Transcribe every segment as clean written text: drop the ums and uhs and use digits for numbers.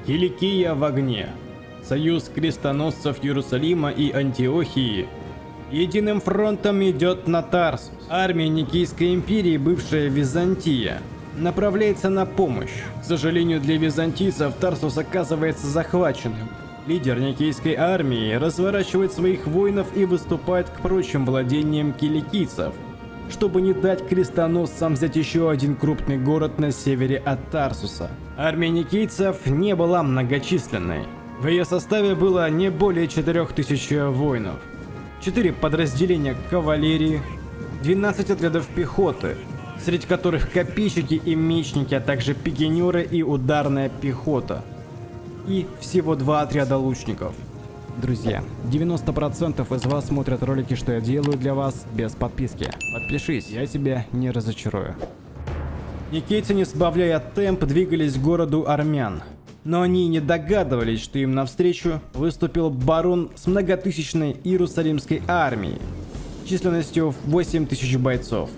Киликия в огне. Союз крестоносцев Иерусалима и Антиохии единым фронтом идет на Тарсус. Армия Никейской империи, бывшая Византия, направляется на помощь. К сожалению для византийцев, Тарсус оказывается захваченным. Лидер Никейской армии разворачивает своих воинов и выступает к прочим владениям киликийцев, чтобы не дать крестоносцам взять еще один крупный город на севере от Тарсуса. Армия никейцев не была многочисленной. В ее составе было не более 4000 воинов, 4 подразделения кавалерии, 12 отрядов пехоты, среди которых копейщики и мечники, а также пикинеры и ударная пехота, и всего 2 отряда лучников. Друзья, 90% из вас смотрят ролики, что я делаю для вас, без подписки. Подпишись, я тебя не разочарую. Никейцы, не сбавляя темп, двигались к городу армян. Но они не догадывались, что им навстречу выступил барон с многотысячной Иерусалимской армией, численностью в 8000 бойцов.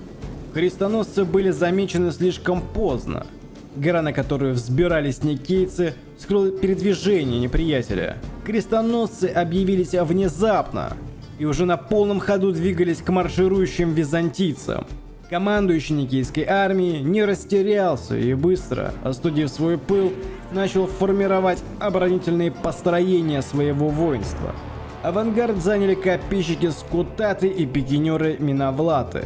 Крестоносцы были замечены слишком поздно. Гора, на которую взбирались никейцы, скрыла передвижение неприятеля. Крестоносцы объявились внезапно и уже на полном ходу двигались к марширующим византийцам. Командующий никейской армией не растерялся и быстро, остудив свой пыл, начал формировать оборонительные построения своего воинства. Авангард заняли копейщики скутаты и пикинеры миновлаты.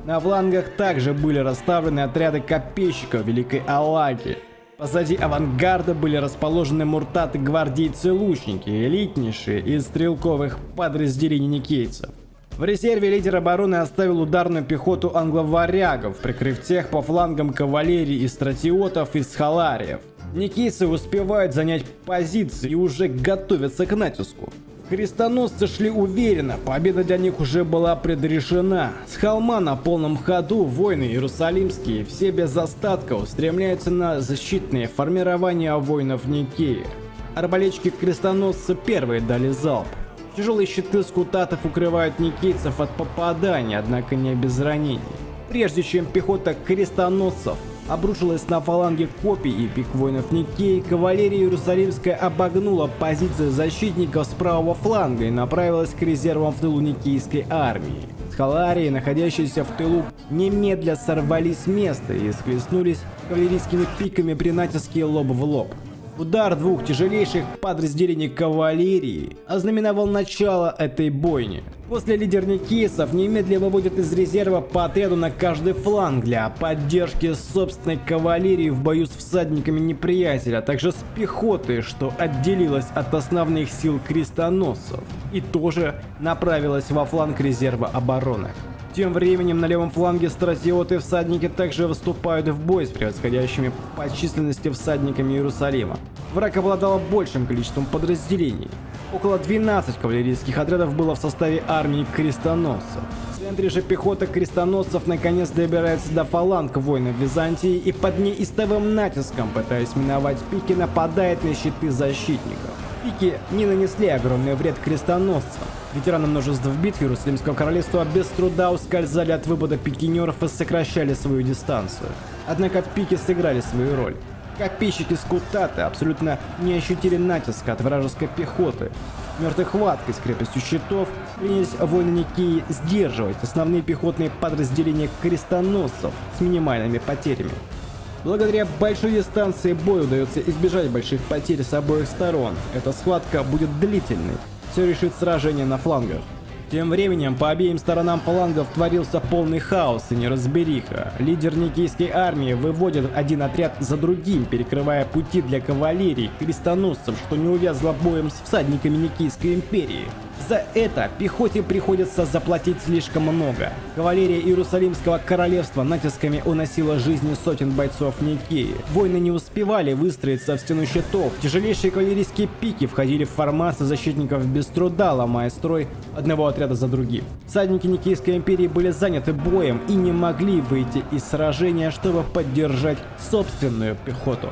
На флангах также были расставлены отряды копейщиков Великой Аллаги. Позади авангарда были расположены муртаты гвардейцы-лучники, элитнейшие из стрелковых подразделений никейцев. В резерве лидер обороны оставил ударную пехоту англоварягов, прикрыв тех по флангам кавалерии и стратиотов из халариев. Никейцы успевают занять позиции и уже готовятся к натиску. Крестоносцы шли уверенно, победа для них уже была предрешена. С холма на полном ходу воины иерусалимские все без остатка устремляются на защитные формирования воинов Никеи. Арбалетчики-крестоносцы первые дали залп. Тяжелые щиты скутатов укрывают никейцев от попаданий, однако не без ранений. Прежде чем пехота крестоносцев обрушилась на фаланги копий и пик воинов Никеи, кавалерия Иерусалимская обогнула позиции защитников с правого фланга и направилась к резервам в тылу Никейской армии. Схаларии, находящиеся в тылу, немедля сорвались с места и схлестнулись кавалерийскими пиками при натиске лоб в лоб. Удар 2 тяжелейших подразделений кавалерии ознаменовал начало этой бойни. После лидер никейцев немедленно выводит из резерва по отряду на каждый фланг для поддержки собственной кавалерии в бою с всадниками неприятеля, а также с пехотой, что отделилась от основных сил крестоносцев и тоже направилась во фланг резерва обороны. Тем временем на левом фланге стратиоты и всадники также выступают в бой с превосходящими по численности всадниками Иерусалима. Враг обладал большим количеством подразделений. Около 12 кавалерийских отрядов было в составе армии крестоносцев. В центре же пехота крестоносцев наконец добирается до фаланг воинов Византии и под неистовым натиском, пытаясь миновать пики, нападает на щиты защитников. Пики не нанесли огромный вред крестоносцам. Ветераны множеств битв Иерусалимского королевства без труда ускользали от выпада пикинеров и сокращали свою дистанцию. Однако пики сыграли свою роль. Копейщики скутаты абсолютно не ощутили натиска от вражеской пехоты. Мертвой хваткой с крепостью щитов принялись воины Никеи сдерживать основные пехотные подразделения крестоносцев с минимальными потерями. Благодаря большой дистанции бою удается избежать больших потерь с обоих сторон. Эта схватка будет длительной. Все решит сражение на флангах. Тем временем по обеим сторонам флангов творился полный хаос и неразбериха. Лидер никейской армии выводит один отряд за другим, перекрывая пути для кавалерии крестоносцев, что не увязло боем с всадниками Никейской империи. За это пехоте приходится заплатить слишком много. Кавалерия Иерусалимского королевства натисками уносила жизни сотен бойцов Никеи. Воины не успевали выстроиться в стену щитов. Тяжелейшие кавалерийские пики входили в формацию защитников без труда, ломая строй одного отряда за другим. Всадники Никейской империи были заняты боем и не могли выйти из сражения, чтобы поддержать собственную пехоту.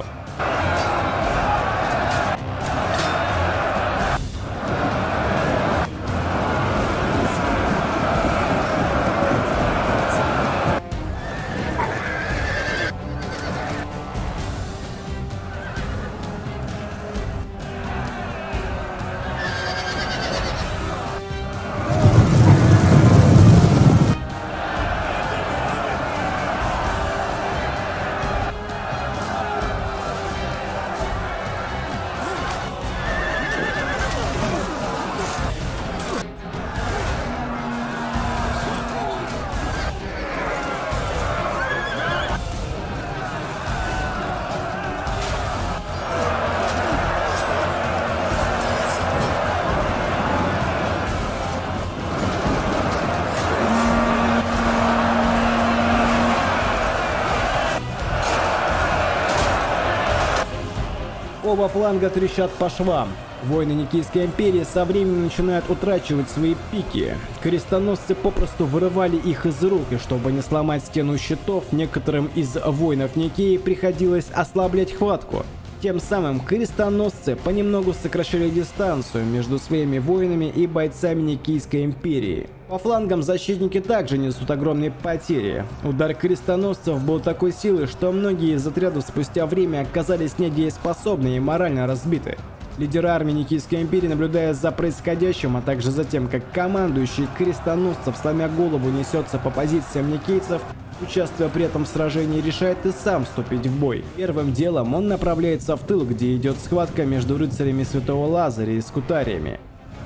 Оба фланга трещат по швам. Воины Никейской империи со временем начинают утрачивать свои пики. Крестоносцы попросту вырывали их из рук, и чтобы не сломать стену щитов, некоторым из воинов Никеи приходилось ослаблять хватку. Тем самым крестоносцы понемногу сокращали дистанцию между своими воинами и бойцами Никейской империи. По флангам защитники также несут огромные потери. Удар крестоносцев был такой силы, что многие из отрядов спустя время оказались недееспособны и морально разбиты. Лидер армии Никейской империи, наблюдая за происходящим, а также за тем, как командующий крестоносцев, сломя голову, несется по позициям никейцев, участвуя при этом в сражении, решает и сам вступить в бой. Первым делом он направляется в тыл, где идет схватка между рыцарями Святого Лазаря и скутариями.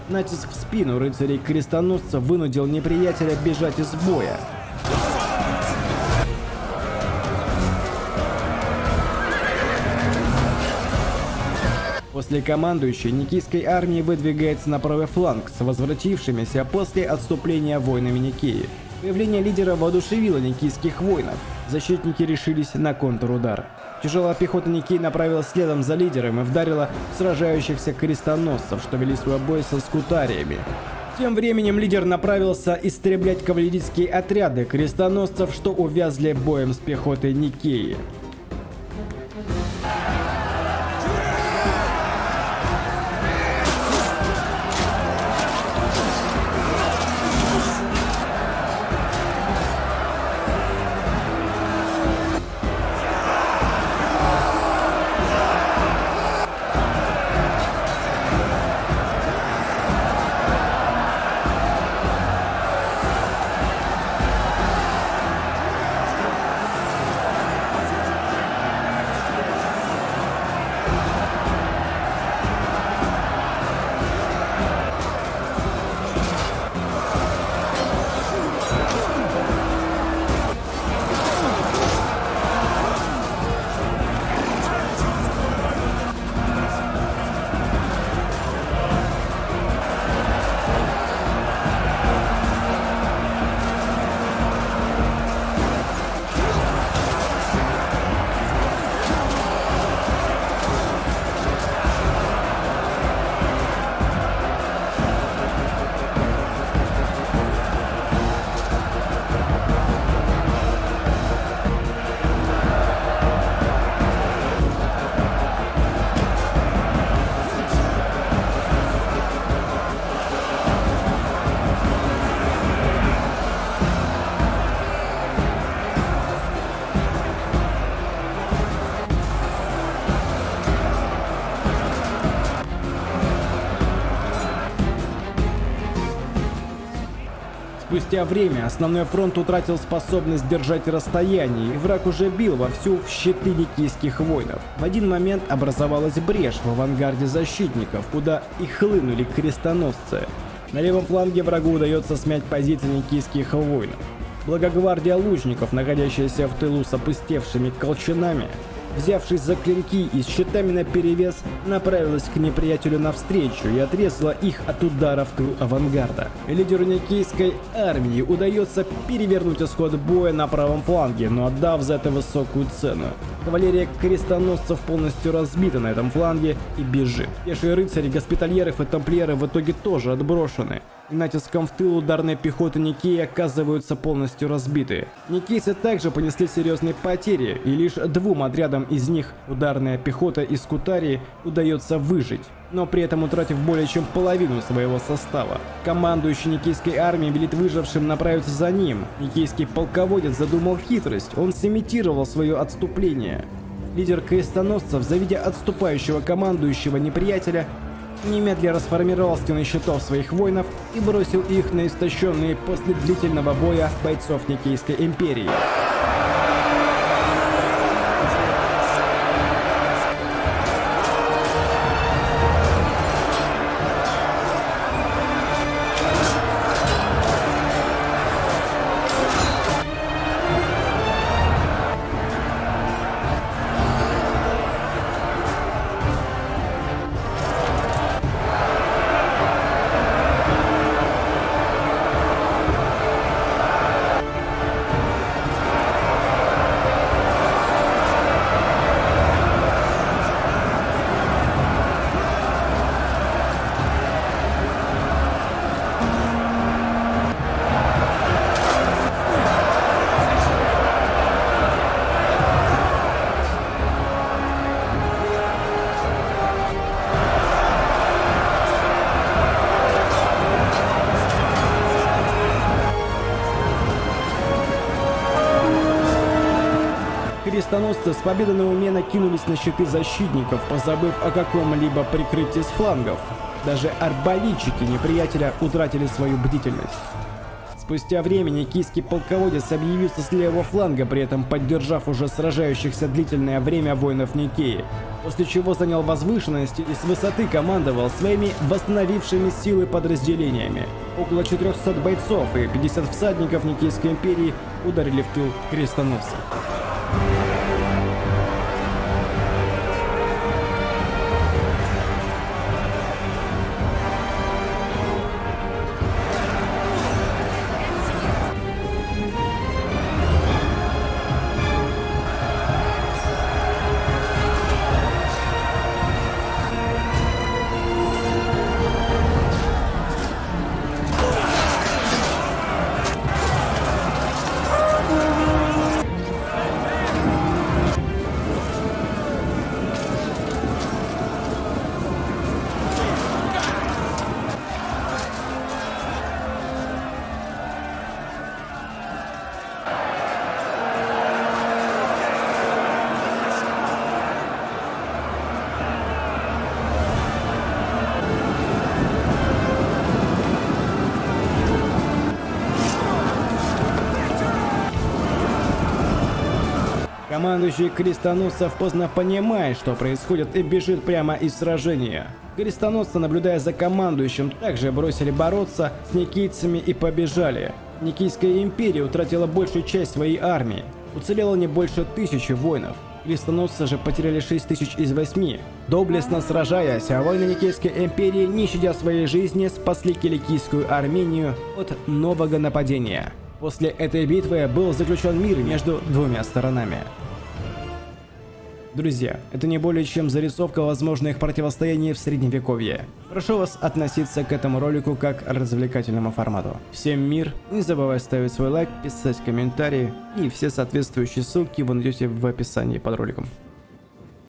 Натиск в спину рыцарей-крестоносцев вынудил неприятеля бежать из боя. После командующей Никейской армии выдвигается на правый фланг с возвратившимися после отступления воинами Никеи. Появление лидера воодушевило никейских воинов. Защитники решились на контрудар. Тяжелая пехота Никеи направилась следом за лидером и вдарила сражающихся крестоносцев, что вели свой бой со скутариями. Тем временем лидер направился истреблять кавалерийские отряды крестоносцев, что увязли боем с пехотой Никеи. Спустя время основной фронт утратил способность держать расстояние, и враг уже бил вовсю в щиты никейских воинов. В один момент образовалась брешь в авангарде защитников, куда и хлынули крестоносцы. На левом фланге врагу удается смять позиции никейских воинов. Благо гвардия лучников, находящаяся в тылу с опустевшими колчанами, взявшись за клинки и с щитами наперевес, направилась к неприятелю навстречу и отрезала их от удара в тыл авангарда. Лидеру никейской армии удается перевернуть исход боя на правом фланге, но отдав за это высокую цену. Кавалерия крестоносцев полностью разбита на этом фланге и бежит. Пешие рыцари, госпитальеров и тамплиеры в итоге тоже отброшены. И натиском в тыл ударной пехоты Никеи оказываются полностью разбиты. Никейцы также понесли серьезные потери, и лишь двум отрядам из них, ударная пехота и скутарии, удается выжить, но при этом утратив более чем половину своего состава. Командующий Никейской армией велит выжившим направиться за ним. Никейский полководец задумал хитрость, он сымитировал свое отступление. Лидер крестоносцев, завидя отступающего командующего неприятеля, немедленно расформировал стены щитов своих воинов и бросил их на истощенные после длительного боя бойцов Никейской империи. Крестоносцы с победой на уме накинулись на щиты защитников, позабыв о каком-либо прикрытии с флангов. Даже арбалетчики неприятеля утратили свою бдительность. Спустя время никийский полководец объявился с левого фланга, при этом поддержав уже сражающихся длительное время воинов Никеи, после чего занял возвышенность и с высоты командовал своими восстановившими силы подразделениями. Около 400 бойцов и 50 всадников Никейской империи ударили в тыл крестоносцев. Командующий крестоносцев поздно понимает, что происходит, и бежит прямо из сражения. Крестоносцы, наблюдая за командующим, также бросили бороться с никийцами и побежали. Никийская империя утратила большую часть своей армии. Уцелело не больше 1000 воинов. Крестоносцы же потеряли 6000 из 8. Доблестно сражаясь, воины Никейской империи, не щадя своей жизни, спасли киликийскую Армению от нового нападения. После этой битвы был заключен мир между двумя сторонами. Друзья, это не более чем зарисовка возможных противостояний в Средневековье. Прошу вас относиться к этому ролику как к развлекательному формату. Всем мир, не забывай ставить свой лайк, писать комментарии, и все соответствующие ссылки вы найдете в описании под роликом.